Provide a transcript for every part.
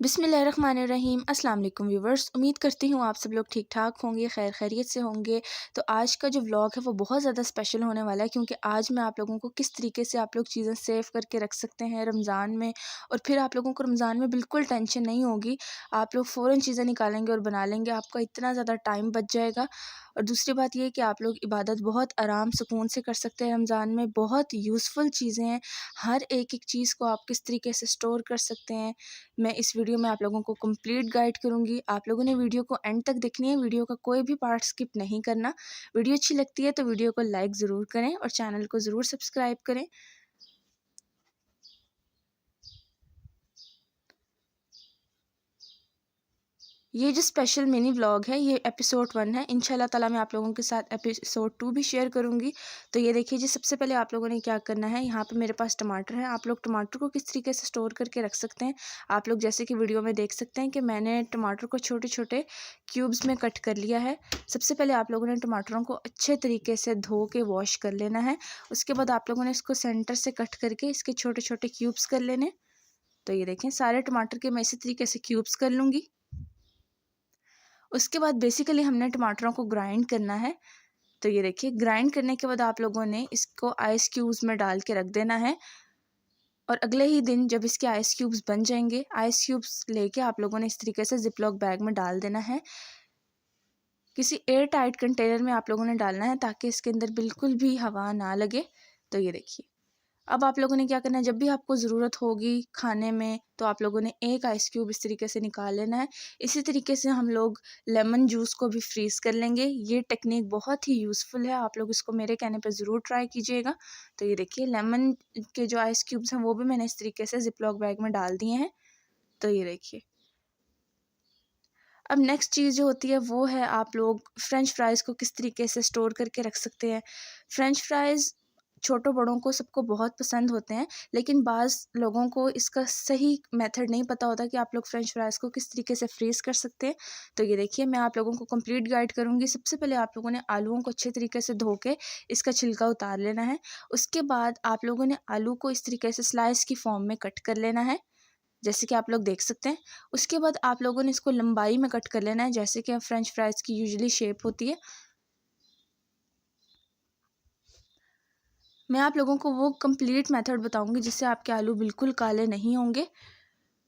बिस्मिल्लाहिर्रहमानिर्रहीम। अस्सलाम वालेकुम व्यूवर्स, उम्मीद करती हूँ आप सब लोग ठीक ठाक होंगे, खैर खैरियत से होंगे। तो आज का जो व्लॉग है वो बहुत ज़्यादा स्पेशल होने वाला है, क्योंकि आज मैं आप लोगों को किस तरीके से आप लोग चीज़ें सेव करके रख सकते हैं रमज़ान में, और फिर आप लोगों को रमज़ान में बिल्कुल टेंशन नहीं होगी। आप लोग फ़ौरन चीज़ें निकालेंगे और बना लेंगे, आपका इतना ज़्यादा टाइम बच जाएगा। और दूसरी बात ये है कि आप लोग इबादत बहुत आराम सुकून से कर सकते हैं रमज़ान में। बहुत यूज़फुल चीज़ें हैं, हर एक चीज़ को आप किस तरीके से स्टोर कर सकते हैं, मैं इस वीडियो में आप लोगों को कंप्लीट गाइड करूंगी। आप लोगों ने वीडियो को एंड तक देखनी है, वीडियो का कोई भी पार्ट स्किप नहीं करना। वीडियो अच्छी लगती है तो वीडियो को लाइक ज़रूर करें और चैनल को ज़रूर सब्सक्राइब करें। ये जो स्पेशल मिनी व्लॉग है ये एपिसोड 1 है। इंशाल्लाह ताला मैं आप लोगों के साथ एपिसोड 2 भी शेयर करूंगी। तो ये देखिए जी, सबसे पहले आप लोगों ने क्या करना है, यहाँ पे मेरे पास टमाटर है। आप लोग टमाटर को किस तरीके से स्टोर करके रख सकते हैं, आप लोग जैसे कि वीडियो में देख सकते हैं कि मैंने टमाटर को छोटे छोटे क्यूब्स में कट कर लिया है। सबसे पहले आप लोगों ने टमाटरों को अच्छे तरीके से धो के वॉश कर लेना है। उसके बाद आप लोगों ने इसको सेंटर से कट करके इसके छोटे छोटे क्यूब्स कर लेने। तो ये देखें, सारे टमाटर के मैं इसी तरीके से क्यूब्स कर लूँगी। उसके बाद बेसिकली हमने टमाटरों को ग्राइंड करना है। तो ये देखिए, ग्राइंड करने के बाद आप लोगों ने इसको आइस क्यूब्स में डाल के रख देना है। और अगले ही दिन जब इसके आइस क्यूब्स बन जाएंगे, आइस क्यूब्स लेके आप लोगों ने इस तरीके से जिपलॉक बैग में डाल देना है। किसी एयर टाइट कंटेनर में आप लोगों ने डालना है ताकि इसके अंदर बिल्कुल भी हवा ना लगे। तो ये देखिए, अब आप लोगों ने क्या करना है, जब भी आपको ज़रूरत होगी खाने में तो आप लोगों ने एक आइस क्यूब इस तरीके से निकाल लेना है। इसी तरीके से हम लोग लेमन जूस को भी फ्रीज़ कर लेंगे। ये टेक्निक बहुत ही यूज़फुल है, आप लोग इसको मेरे कहने पे ज़रूर ट्राई कीजिएगा। तो ये देखिए, लेमन के जो आइस क्यूब्स हैं वो भी मैंने इस तरीके से ज़िपलॉक बैग में डाल दिए हैं। तो ये देखिए, अब नेक्स्ट चीज़ जो होती है वो है, आप लोग फ़्रेंच फ्राइज़ को किस तरीके से स्टोर करके रख सकते हैं। फ़्रेंच फ्राइज़ छोटों बड़ों को सबको बहुत पसंद होते हैं, लेकिन बाज़ लोगों को इसका सही मेथड नहीं पता होता कि आप लोग फ़्रेंच फ्राइज़ को किस तरीके से फ्रीज़ कर सकते हैं। तो ये देखिए, मैं आप लोगों को कंप्लीट गाइड करूँगी। सबसे पहले आप लोगों ने आलूओं को अच्छे तरीके से धो के इसका छिलका उतार लेना है। उसके बाद आप लोगों ने आलू को इस तरीके से स्लाइस की फॉर्म में कट कर लेना है, जैसे कि आप लोग देख सकते हैं। उसके बाद आप लोगों ने इसको लंबाई में कट कर लेना है, जैसे कि फ्रेंच फ्राइज़ की यूजुअली शेप होती है। मैं आप लोगों को वो कंप्लीट मेथड बताऊंगी जिससे आपके आलू बिल्कुल काले नहीं होंगे।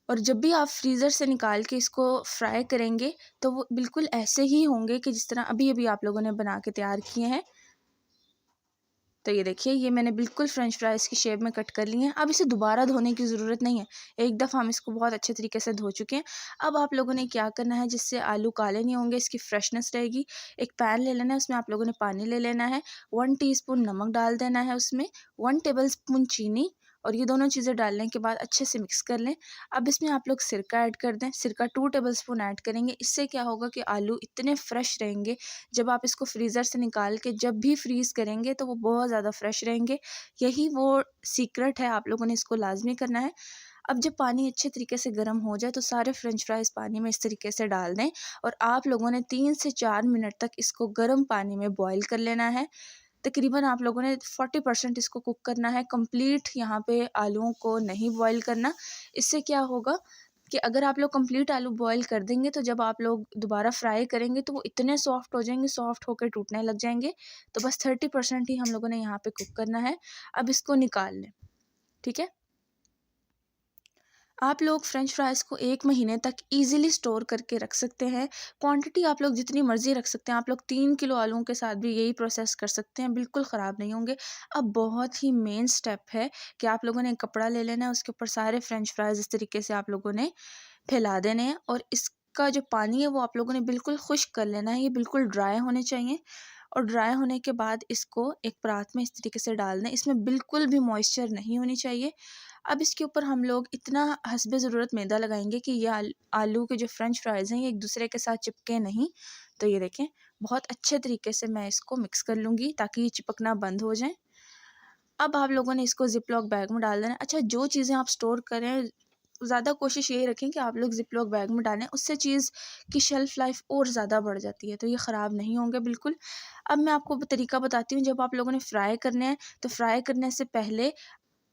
और जब भी आप फ्रीज़र से निकाल के इसको फ्राई करेंगे तो वो बिल्कुल ऐसे ही होंगे कि जिस तरह अभी अभी आप लोगों ने बना के तैयार किए हैं। तो ये देखिए, ये मैंने बिल्कुल फ़्रेंच फ्राइज़ की शेप में कट कर लिए हैं। अब इसे दोबारा धोने की ज़रूरत नहीं है, एक दफ़ा हम इसको बहुत अच्छे तरीके से धो चुके हैं। अब आप लोगों ने क्या करना है, जिससे आलू काले नहीं होंगे, इसकी फ्रेशनेस रहेगी। एक पैन ले लेना है, उसमें आप लोगों ने पानी ले लेना है, 1 टीस्पून नमक डाल देना है उसमें, 1 टेबलस्पून चीनी, और ये दोनों चीज़ें डालने के बाद अच्छे से मिक्स कर लें। अब इसमें आप लोग सिरका ऐड कर दें, सिरका 2 टेबलस्पून ऐड करेंगे। इससे क्या होगा कि आलू इतने फ्रेश रहेंगे, जब आप इसको फ्रीज़र से निकाल के जब भी फ्रीज़ करेंगे तो वो बहुत ज़्यादा फ्रेश रहेंगे। यही वो सीक्रेट है, आप लोगों ने इसको लाज़मी करना है। अब जब पानी अच्छे तरीके से गर्म हो जाए तो सारे फ्रेंच फ्राइज़ पानी में इस तरीके से डाल दें, और आप लोगों ने 3 से 4 मिनट तक इसको गर्म पानी में बॉयल कर लेना है। तकरीबन आप लोगों ने 40% इसको कुक करना है, कंप्लीट यहाँ पे आलूओं को नहीं बॉयल करना। इससे क्या होगा कि अगर आप लोग कंप्लीट आलू बॉयल कर देंगे तो जब आप लोग दोबारा फ्राई करेंगे तो वो इतने सॉफ्ट हो जाएंगे, सॉफ्ट होकर टूटने लग जाएंगे। तो बस 30% ही हम लोगों ने यहाँ पे कुक करना है। अब इसको निकाल लें, ठीक है। आप लोग फ़्रेंच फ्राइज़ को 1 महीने तक ईज़िली स्टोर करके रख सकते हैं। क्वांटिटी आप लोग जितनी मर्ज़ी रख सकते हैं। आप लोग 3 किलो आलूओं के साथ भी यही प्रोसेस कर सकते हैं, बिल्कुल ख़राब नहीं होंगे। अब बहुत ही मेन स्टेप है कि आप लोगों ने एक कपड़ा ले लेना है, उसके ऊपर सारे फ़्रेंच फ्राइज़ इस तरीके से आप लोगों ने फैला देने हैं, और इसका जो पानी है वो आप लोगों ने बिल्कुल खुश्क कर लेना है। ये बिल्कुल ड्राई होने चाहिए, और ड्राई होने के बाद इसको एक परात में इस तरीके से डाल दें। इसमें बिल्कुल भी मॉइस्चर नहीं होनी चाहिए। अब इसके ऊपर हम लोग इतना हस्बे ज़रूरत मैदा लगाएंगे कि ये आलू के जो फ़्रेंच फ्राइज़ हैं ये एक दूसरे के साथ चिपके नहीं। तो ये देखें, बहुत अच्छे तरीके से मैं इसको मिक्स कर लूँगी ताकि ये चिपकना बंद हो जाए। अब आप लोगों ने इसको ज़िप-लॉक बैग में डाल देना है। अच्छा, जो चीज़ें आप स्टोर करें, ज़्यादा कोशिश यही रखें कि आप लोग ज़िप-लॉक बैग में डालें, उससे चीज़ की शेल्फ़ लाइफ़ और ज़्यादा बढ़ जाती है, तो ये ख़राब नहीं होंगे बिल्कुल। अब मैं आपको तरीका बताती हूँ, जब आप लोगों ने फ्राई करने हैं, तो फ्राई करने से पहले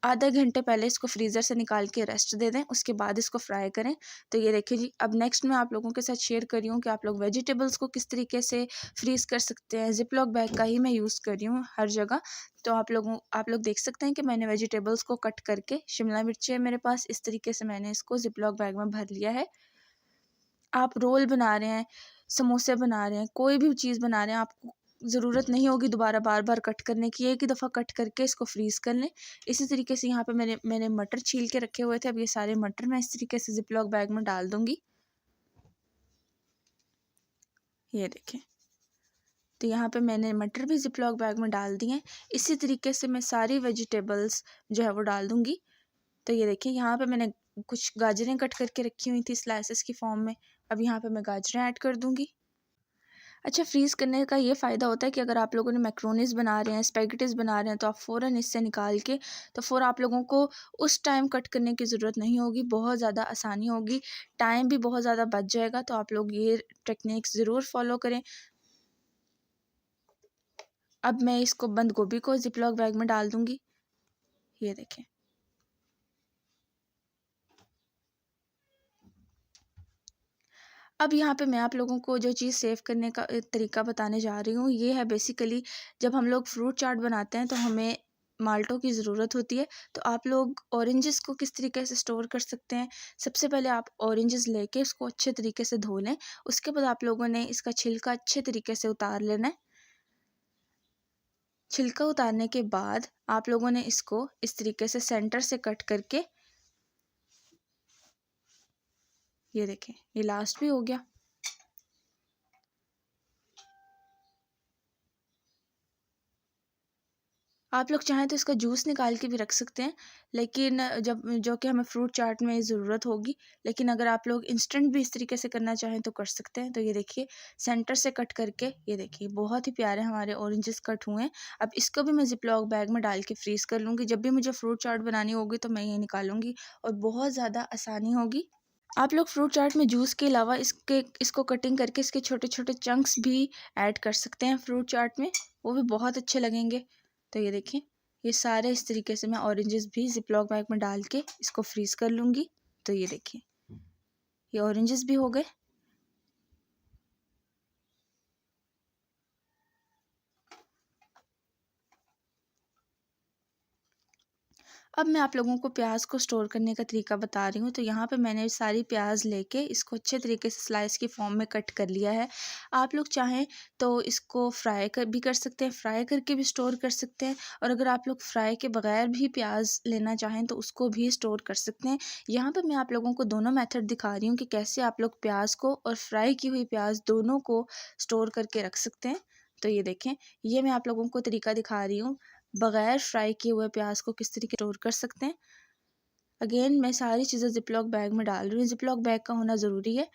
आधे घंटे पहले इसको फ्रीज़र से निकाल के रेस्ट दे दें, उसके बाद इसको फ्राई करें। तो ये देखिए जी, अब नेक्स्ट मैं आप लोगों के साथ शेयर कर रही हूँ कि आप लोग वेजिटेबल्स को किस तरीके से फ्रीज़ कर सकते हैं। ज़िप-लॉक बैग का ही मैं यूज़ कर रही हूँ हर जगह। तो आप लोग देख सकते हैं कि मैंने वेजिटेबल्स को कट करके, शिमला मिर्च है मेरे पास, इस तरीके से मैंने इसको ज़िप-लॉक बैग में भर लिया है। आप रोल बना रहे हैं, समोसे बना रहे हैं, कोई भी चीज़ बना रहे हैं, आपको ज़रूरत नहीं होगी दोबारा बार-बार कट करने की, एक ही दफ़ा कट करके इसको फ्रीज़ कर लें। इसी तरीके से यहाँ पे मैंने मटर छील के रखे हुए थे, अब ये सारे मटर मैं इस तरीके से ज़िप-लॉक बैग में डाल दूँगी। ये देखें, तो यहाँ पे मैंने मटर भी ज़िप-लॉक बैग में डाल दिए हैं। इसी तरीके से मैं सारी वेजिटेबल्स जो है वो डाल दूँगी। तो ये देखिए, यहाँ पे मैंने कुछ गाजरें कट करके रखी हुई थी स्लाइसेस की फॉर्म में, अब यहाँ पे मैं गाजरें ऐड कर दूँगी। अच्छा, फ्रीज़ करने का ये फ़ायदा होता है कि अगर आप लोगों ने मैक्रोनीज़ बना रहे हैं, स्पैगेटीज़ बना रहे हैं, तो आप फ़ौरन इससे निकाल के, तो फिर आप लोगों को उस टाइम कट करने की ज़रूरत नहीं होगी, बहुत ज़्यादा आसानी होगी, टाइम भी बहुत ज़्यादा बच जाएगा। तो आप लोग ये टेक्निक्स ज़रूर फ़ॉलो करें। अब मैं इसको बंद गोभी को ज़िप-लॉक बैग में डाल दूँगी। ये देखें। अब यहाँ पे मैं आप लोगों को जो चीज़ सेव करने का तरीका बताने जा रही हूँ, ये है बेसिकली, जब हम लोग फ्रूट चाट बनाते हैं तो हमें माल्टों की ज़रूरत होती है। तो आप लोग ऑरेंजेस को किस तरीके से स्टोर कर सकते हैं, सबसे पहले आप ऑरेंजेस लेके उसको अच्छे तरीके से धो लें। उसके बाद आप लोगों ने इसका छिलका अच्छे तरीके से उतार लेना है। छिलका उतारने के बाद आप लोगों ने इसको इस तरीके से सेंटर से कट करके, ये देखें, ये लास्ट भी हो गया। आप लोग चाहें तो इसका जूस निकाल के भी रख सकते हैं, लेकिन जब जो कि हमें फ्रूट चाट में ज़रूरत होगी। लेकिन अगर आप लोग इंस्टेंट भी इस तरीके से करना चाहें तो कर सकते हैं। तो ये देखिए, सेंटर से कट करके, ये देखिए बहुत ही प्यारे हमारे ऑरेंजेस कट हुए हैं। अब इसको भी मैं ज़िप-लॉक बैग में डाल के फ्रीज़ कर लूँगी। जब भी मुझे फ्रूट चाट बनानी होगी तो मैं ये निकालूँगी और बहुत ज़्यादा आसानी होगी। आप लोग फ्रूट चाट में जूस के अलावा इसको कटिंग करके इसके छोटे-छोटे चंक्स भी ऐड कर सकते हैं फ्रूट चाट में, वो भी बहुत अच्छे लगेंगे। तो ये देखें, ये सारे इस तरीके से मैं ऑरेंजेस भी ज़िप-लॉक बैग में डाल के इसको फ्रीज़ कर लूँगी। तो ये देखिए, ये ऑरेंजेस भी हो गए। अब मैं आप लोगों को प्याज को स्टोर करने का तरीका बता रही हूँ। तो यहाँ पे मैंने सारी प्याज लेके इसको अच्छे तरीके से स्लाइस की फॉर्म में कट कर लिया है। आप लोग चाहें तो इसको भी कर सकते हैं, फ्राई करके भी स्टोर कर सकते हैं, और अगर आप लोग फ्राई के बगैर भी प्याज लेना चाहें तो उसको भी स्टोर कर सकते हैं। यहाँ पर मैं आप लोगों को दोनों मेथड दिखा रही हूँ कि कैसे आप लोग प्याज को और फ्राई की हुई प्याज दोनों को स्टोर करके रख सकते हैं। तो ये देखें, ये मैं आप लोगों को तरीका दिखा रही हूँ, बगैर फ्राई किए हुए प्याज को किस तरीके स्टोर कर सकते हैं। अगेन मैं सारी चीज़ें ज़िप-लॉक बैग में डाल रही हूँ, ज़िप-लॉक बैग का होना ज़रूरी है।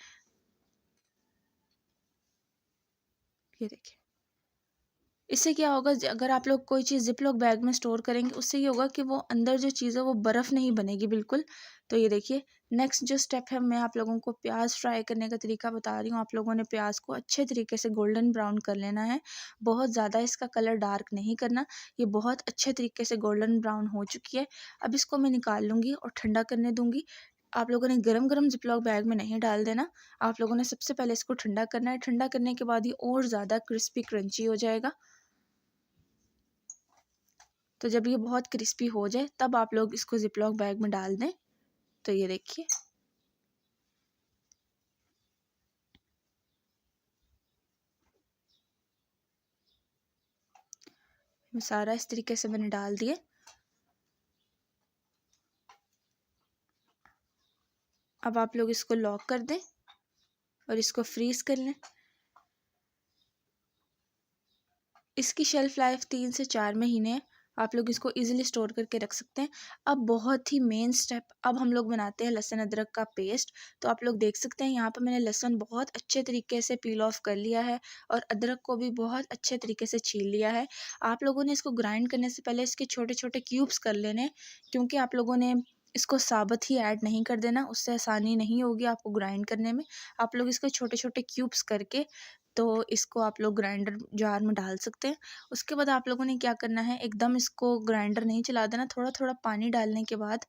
ये देखिए, इससे क्या होगा, अगर आप लोग कोई चीज़ ज़िप-लॉक बैग में स्टोर करेंगे, उससे ये होगा कि वो अंदर जो चीज़ है वो बर्फ़ नहीं बनेगी बिल्कुल। तो ये देखिए, नेक्स्ट जो स्टेप है, मैं आप लोगों को प्याज फ्राई करने का तरीका बता रही हूँ। आप लोगों ने प्याज को अच्छे तरीके से गोल्डन ब्राउन कर लेना है, बहुत ज़्यादा इसका कलर डार्क नहीं करना। ये बहुत अच्छे तरीके से गोल्डन ब्राउन हो चुकी है। अब इसको मैं निकाल लूँगी और ठंडा करने दूँगी। आप लोगों ने गरम-गरम ज़िप-लॉक बैग में नहीं डाल देना। आप लोगों ने सबसे पहले इसको ठंडा करना है। ठंडा करने के बाद ये और ज़्यादा क्रिस्पी क्रंची हो जाएगा। तो जब ये बहुत क्रिस्पी हो जाए तब आप लोग इसको ज़िप-लॉक बैग में डाल दें। तो ये देखिए, ये सारा इस तरीके से मैंने डाल दिए। अब आप लोग इसको लॉक कर दें और इसको फ्रीज़ कर लें। इसकी शेल्फ़ लाइफ़ 3 से 4 महीने है। आप लोग इसको ईज़िली स्टोर करके रख सकते हैं। अब बहुत ही मेन स्टेप, अब हम लोग बनाते हैं लहसुन अदरक का पेस्ट। तो आप लोग देख सकते हैं, यहाँ पे मैंने लहसुन बहुत अच्छे तरीके से पील ऑफ कर लिया है और अदरक को भी बहुत अच्छे तरीके से छील लिया है। आप लोगों ने इसको ग्राइंड करने से पहले इसके छोटे-छोटे क्यूब्स कर लेने हैं, क्योंकि आप लोगों ने इसको साबुत ही ऐड नहीं कर देना, उससे आसानी नहीं होगी आपको ग्राइंड करने में। आप लोग इसको छोटे-छोटे क्यूब्स करके तो इसको आप लोग ग्राइंडर जार में डाल सकते हैं। उसके बाद आप लोगों ने क्या करना है, एकदम इसको ग्राइंडर नहीं चला देना, थोड़ा थोड़ा पानी डालने के बाद।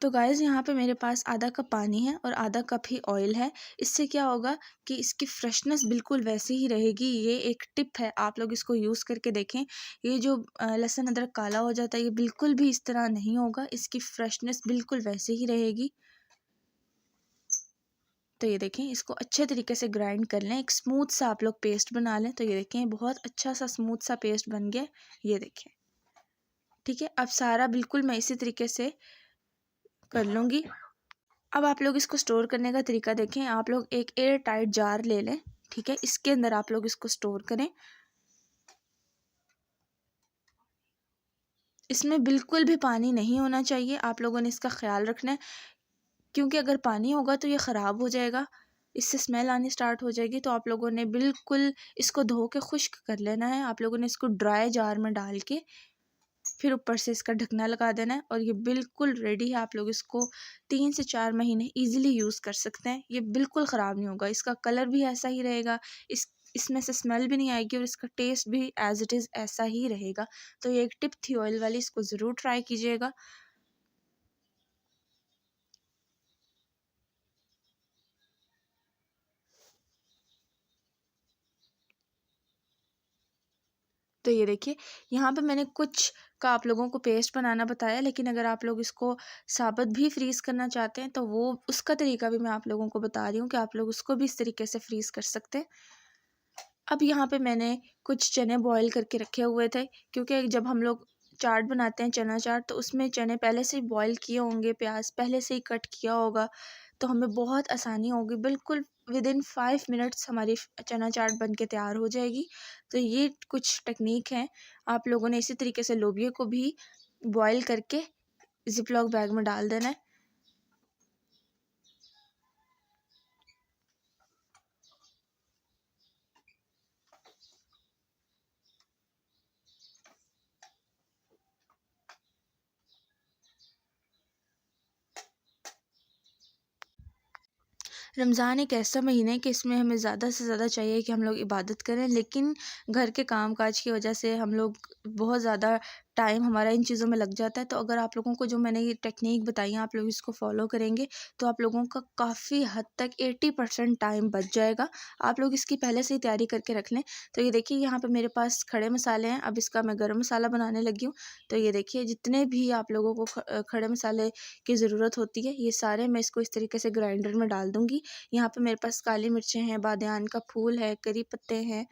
तो गाइज़ यहाँ पे मेरे पास आधा कप पानी है और आधा कप ही ऑयल है। इससे क्या होगा कि इसकी फ्रेशनेस बिल्कुल वैसी ही रहेगी। ये एक टिप है, आप लोग इसको यूज़ करके देखें। ये जो लहसुन अदरक काला हो जाता है, ये बिल्कुल भी इस तरह नहीं होगा, इसकी फ्रेशनेस बिल्कुल वैसे ही रहेगी। तो ये देखें, इसको अच्छे तरीके से ग्राइंड कर लें, एक स्मूथ सा आप लोग पेस्ट बना लें। तो ये देखें, बहुत अच्छा सा स्मूथ सा पेस्ट बन गया, ये देखें। ठीक है, अब सारा बिल्कुल मैं इसी तरीके से कर लूँगी। अब आप लोग इसको स्टोर करने का तरीका देखें। आप लोग एक एयर टाइट जार ले लें, ठीक है, इसके अंदर आप लोग इसको स्टोर करें। इसमें बिल्कुल भी पानी नहीं होना चाहिए, आप लोगों ने इसका ख्याल रखना है, क्योंकि अगर पानी होगा तो ये ख़राब हो जाएगा, इससे स्मेल आनी स्टार्ट हो जाएगी। तो आप लोगों ने बिल्कुल इसको धो के खुश्क कर लेना है। आप लोगों ने इसको ड्राई जार में डाल के फिर ऊपर से इसका ढकना लगा देना है और ये बिल्कुल रेडी है। आप लोग इसको 3 से 4 महीने इजीली यूज़ कर सकते हैं। ये बिल्कुल ख़राब नहीं होगा, इसका कलर भी ऐसा ही रहेगा, इसमें से स्मेल भी नहीं आएगी और इसका टेस्ट भी एज़ इट इज़ ऐसा ही रहेगा। तो ये एक टिप थी ऑयल वाली, इसको ज़रूर ट्राई कीजिएगा। तो ये देखिए, यहाँ पे मैंने कुछ का आप लोगों को पेस्ट बनाना बताया, लेकिन अगर आप लोग इसको साबुत भी फ्रीज़ करना चाहते हैं तो वो उसका तरीका भी मैं आप लोगों को बता रही हूँ कि आप लोग उसको भी इस तरीके से फ्रीज़ कर सकते हैं। अब यहाँ पे मैंने कुछ चने बॉईल करके रखे हुए थे, क्योंकि जब हम लोग चाट बनाते हैं, चना चाट, तो उसमें चने पहले से ही बॉईल किए होंगे, प्याज पहले से ही कट किया होगा, तो हमें बहुत आसानी होगी। बिल्कुल विदिन 5 मिनट्स हमारी चना चाट बन के तैयार हो जाएगी। तो ये कुछ टेक्निक हैं, आप लोगों ने इसी तरीके से लोबिया को भी बॉईल करके ज़िप-लॉक बैग में डाल देना है। रमज़ान एक ऐसा महीना है कि इसमें हमें ज़्यादा से ज़्यादा चाहिए कि हम लोग इबादत करें, लेकिन घर के काम-काज की वजह से हम लोग बहुत ज़्यादा टाइम हमारा इन चीज़ों में लग जाता है। तो अगर आप लोगों को जो मैंने ये टेक्नीक बताई है, आप लोग इसको फ़ॉलो करेंगे, तो आप लोगों का काफ़ी हद तक 80% टाइम बच जाएगा। आप लोग इसकी पहले से ही तैयारी करके रख लें। तो ये देखिए, यहाँ पे मेरे पास खड़े मसाले हैं, अब इसका मैं गरम मसाला बनाने लगी हूँ। तो ये देखिए, जितने भी आप लोगों को खड़े मसाले की ज़रूरत होती है, ये सारे मैं इसको इस तरीके से ग्राइंडर में डाल दूँगी। यहाँ पे मेरे पास काली मिर्चें हैं, बादियान का फूल है, करी पत्ते हैं,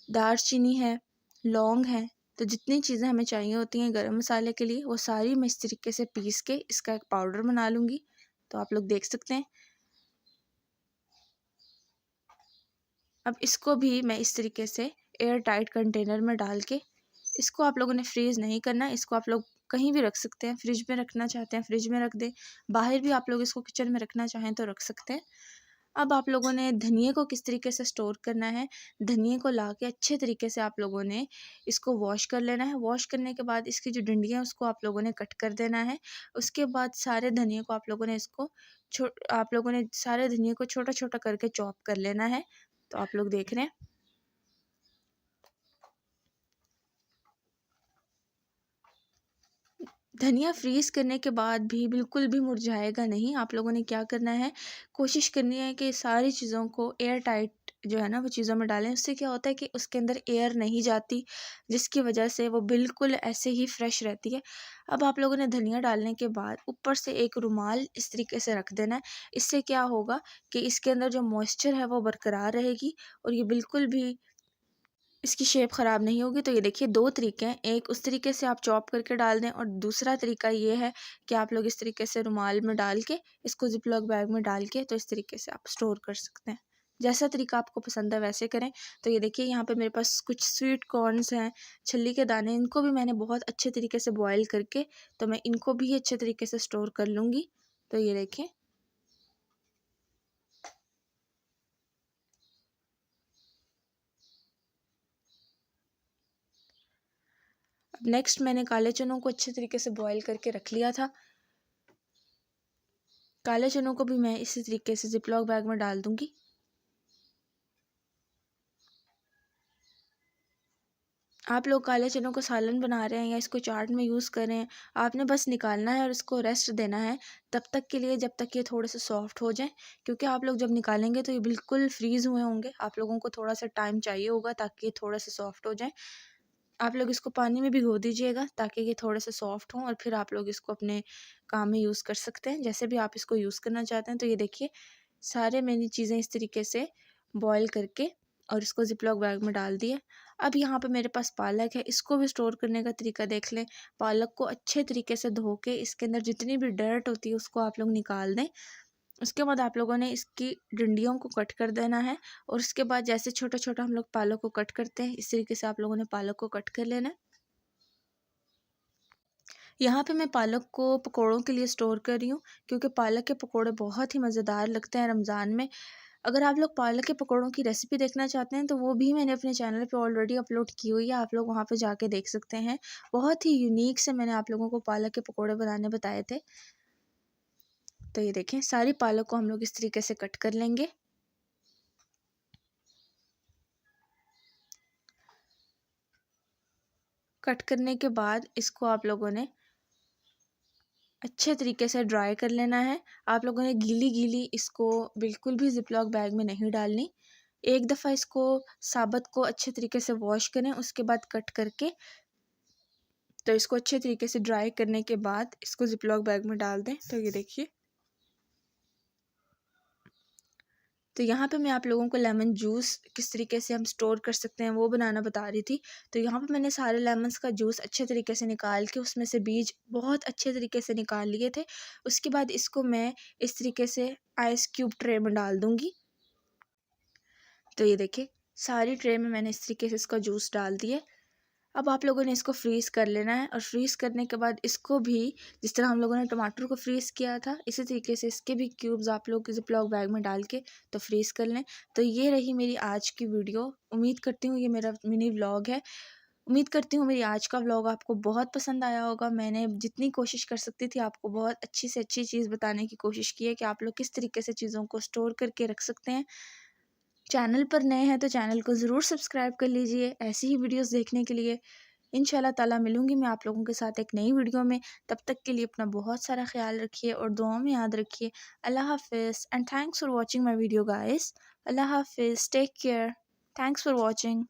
दालचीनी है, लौंग है। तो जितनी चीज़ें हमें चाहिए होती हैं गरम मसाले के लिए, वो सारी मैं इस तरीके से पीस के इसका एक पाउडर बना लूँगी। तो आप लोग देख सकते हैं। अब इसको भी मैं इस तरीके से एयर टाइट कंटेनर में डाल के, इसको आप लोगों ने फ्रीज़ नहीं करना, इसको आप लोग कहीं भी रख सकते हैं। फ्रिज में रखना चाहते हैं फ्रिज में रख दें, बाहर भी आप लोग इसको किचन में रखना चाहें तो रख सकते हैं। अब आप लोगों ने धनिये को किस तरीके से स्टोर करना है, धनिये को लाके अच्छे तरीके से आप लोगों ने इसको वॉश कर लेना है। वॉश करने के बाद इसकी जो डंडियाँ हैं उसको आप लोगों ने कट कर देना है। उसके बाद सारे धनिये को आप लोगों ने सारे धनिये को छोटा-छोटा करके चॉप कर लेना है। तो आप लोग देख रहे हैं। धनिया फ्रीज़ करने के बाद भी बिल्कुल भी मुरझाएगा नहीं। आप लोगों ने क्या करना है, कोशिश करनी है कि सारी चीज़ों को एयर टाइट जो है ना वो चीज़ों में डालें। उससे क्या होता है कि उसके अंदर एयर नहीं जाती, जिसकी वजह से वो बिल्कुल ऐसे ही फ्रेश रहती है। अब आप लोगों ने धनिया डालने के बाद ऊपर से एक रुमाल इस तरीके से रख देना है। इससे क्या होगा कि इसके अंदर जो मॉइस्चर है वो बरकरार रहेगी और ये बिल्कुल भी इसकी शेप ख़राब नहीं होगी। तो ये देखिए, 2 तरीके हैं, एक उस तरीके से आप चॉप करके डाल दें और दूसरा तरीका ये है कि आप लोग इस तरीके से रुमाल में डाल के, इसको ज़िप-लॉक बैग में डाल के, तो इस तरीके से आप स्टोर कर सकते हैं। जैसा तरीका आपको पसंद है वैसे करें। तो ये देखिए, यहाँ पे मेरे पास कुछ स्वीट कॉर्न्स हैं, छल्ली के दाने, इनको भी मैंने बहुत अच्छे तरीके से बॉयल करके, तो मैं इनको भी अच्छे तरीके से स्टोर कर लूँगी। तो ये देखें। अब नेक्स्ट मैंने काले चनों को अच्छे तरीके से बॉयल करके रख लिया था। काले चनों को भी मैं इसी तरीके से ज़िप-लॉक बैग में डाल दूँगी। आप लोग काले चनों को सालन बना रहे हैं या इसको चाट में यूज़ कर रहे हैं, आपने बस निकालना है और इसको रेस्ट देना है तब तक के लिए जब तक ये थोड़े से सॉफ्ट हो जाएं, क्योंकि आप लोग जब निकालेंगे तो ये बिल्कुल फ्रीज़ हुए होंगे। आप लोगों को थोड़ा सा टाइम चाहिए होगा ताकि ये थोड़े से सॉफ्ट हो जाएं। आप लोग इसको पानी में भिगो दीजिएगा ताकि ये थोड़े से सॉफ्ट हों और फिर आप लोग इसको अपने काम में यूज़ कर सकते हैं, जैसे भी आप इसको यूज़ करना चाहते हैं। तो ये देखिए सारे मैंने चीज़ें इस तरीके से बॉईल करके और इसको ज़िप-लॉक बैग में डाल दिए। अब यहाँ पे मेरे पास पालक है, इसको भी स्टोर करने का तरीका देख लें। पालक को अच्छे तरीके से धो के इसके अंदर जितनी भी डर्ट होती है उसको आप लोग निकाल दें। उसके बाद आप लोगों ने इसकी डंडियों को कट कर देना है और उसके बाद जैसे छोटा-छोटा हम लोग पालक को कट करते हैं, इस तरीके से आप लोगों ने पालक को कट कर लेना है। यहाँ पे मैं पालक को पकोड़ों के लिए स्टोर कर रही हूँ, क्योंकि पालक के पकोड़े बहुत ही मज़ेदार लगते हैं रमज़ान में। अगर आप लोग पालक के पकोड़ों की रेसिपी देखना चाहते हैं तो वो भी मैंने अपने चैनल पे ऑलरेडी अपलोड की हुई है, आप लोग वहाँ पे जाके देख सकते हैं। बहुत ही यूनिक से मैंने आप लोगों को पालक के पकोड़े बनाने बताए थे। तो ये देखें सारी पालक को हम लोग इस तरीके से कट कर लेंगे। कट करने के बाद इसको आप लोगों ने अच्छे तरीके से ड्राई कर लेना है। आप लोगों ने गीली-गीली इसको बिल्कुल भी ज़िप-लॉक बैग में नहीं डालनी। एक दफ़ा इसको साबुत को अच्छे तरीके से वॉश करें, उसके बाद कट करके तो इसको अच्छे तरीके से ड्राई करने के बाद इसको ज़िप-लॉक बैग में डाल दें। तो ये देखिए, तो यहाँ पे मैं आप लोगों को लेमन जूस किस तरीके से हम स्टोर कर सकते हैं वो बनाना बता रही थी। तो यहाँ पे मैंने सारे लेमन्स का जूस अच्छे तरीके से निकाल के उसमें से बीज बहुत अच्छे तरीके से निकाल लिए थे। उसके बाद इसको मैं इस तरीके से आइस क्यूब ट्रे में डाल दूँगी। तो ये देखिए सारी ट्रे में मैंने इस तरीके से इसका जूस डाल दिया। अब आप लोगों ने इसको फ्रीज़ कर लेना है और फ्रीज़ करने के बाद इसको भी जिस तरह हम लोगों ने टमाटर को फ्रीज़ किया था, इसी तरीके से इसके भी क्यूब्स आप लोग ज़िप-लॉक बैग में डाल के तो फ्रीज़ कर लें। तो ये रही मेरी आज की वीडियो। उम्मीद करती हूँ ये मेरा मिनी व्लॉग है। उम्मीद करती हूँ मेरी आज का व्लॉग आपको बहुत पसंद आया होगा। मैंने जितनी कोशिश कर सकती थी आपको बहुत अच्छी से अच्छी चीज़ बताने की कोशिश की है कि आप लोग किस तरीके से चीज़ों को स्टोर करके रख सकते हैं। चैनल पर नए हैं तो चैनल को ज़रूर सब्सक्राइब कर लीजिए ऐसी ही वीडियोज़ देखने के लिए। इंशाल्लाह ताला मिलूँगी मैं आप लोगों के साथ एक नई वीडियो में। तब तक के लिए अपना बहुत सारा ख़्याल रखिए और दुआओं में याद रखिए। अल्लाह हाफ़िज़ and thanks for watching my video guys. Allah हाफ़िज़, take care, thanks for watching.